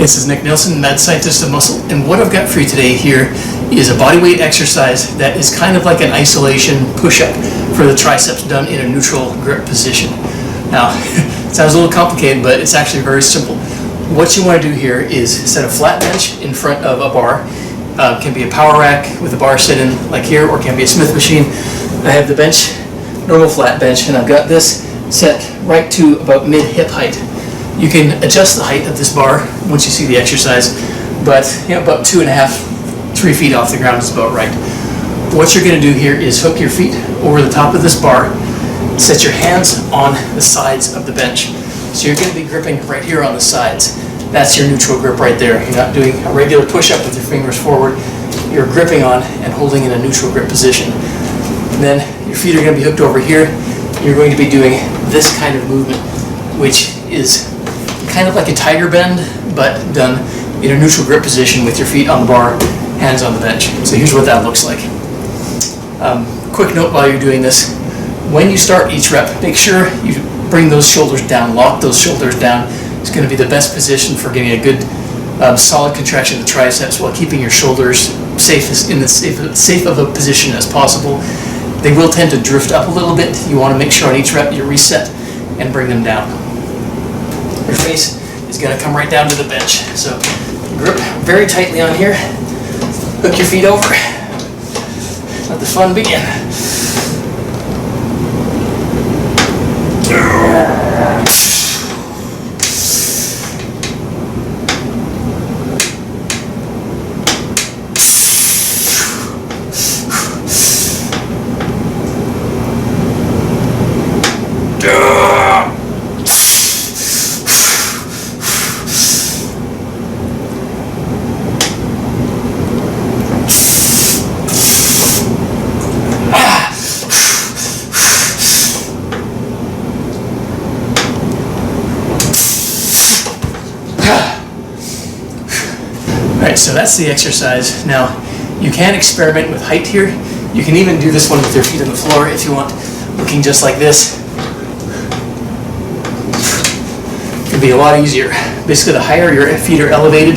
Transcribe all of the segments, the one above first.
This is Nick Nelson, Mad Scientist of Muscle, and what I've got for you today here is a bodyweight exercise that is kind of like an isolation push-up for the triceps done in a neutral grip position. Now, it sounds a little complicated, but it's actually very simple. What you want to do here is set a flat bench in front of a bar. Can be a power rack with a bar sitting like here, or can be a Smith machine. I have the bench, normal flat bench, and I've got this set right to about mid-hip height. You can adjust the height of this bar once you see the exercise, but about 2.5, 3 feet off the ground is about right. What you're going to do here is hook your feet over the top of this bar, set your hands on the sides of the bench. So you're going to be gripping right here on the sides. That's your neutral grip right there. You're not doing a regular push-up with your fingers forward. You're gripping on and holding in a neutral grip position. And then your feet are going to be hooked over here. You're going to be doing this kind of movement, which is kind of like a tiger bend, but done in a neutral grip position with your feet on the bar, hands on the bench. So here's what that looks like. Quick note while you're doing this, when you start each rep, make sure you bring those shoulders down, lock those shoulders down. It's going to be the best position for getting a good solid contraction of the triceps while keeping your shoulders safe of a position as possible. They will tend to drift up a little bit. You want to make sure on each rep you reset and bring them down. Your face is going to come right down to the bench. So grip very tightly on here. Hook your feet over. Let the fun begin. Alright, so that's the exercise. Now, you can experiment with height here. You can even do this one with your feet on the floor if you want, looking just like this. It can be a lot easier. Basically, the higher your feet are elevated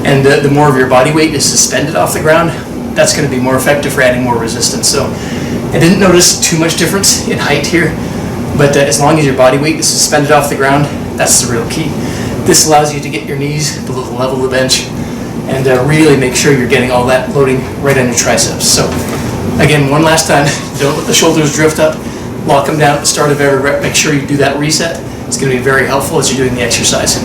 and the more of your body weight is suspended off the ground, that's going to be more effective for adding more resistance. So, I didn't notice too much difference in height here, but as long as your body weight is suspended off the ground, that's the real key. This allows you to get your knees below the level of the bench and really make sure you're getting all that loading right on your triceps. So again, one last time, don't let the shoulders drift up, lock them down at the start of every rep, make sure you do that reset. It's going to be very helpful as you're doing the exercise.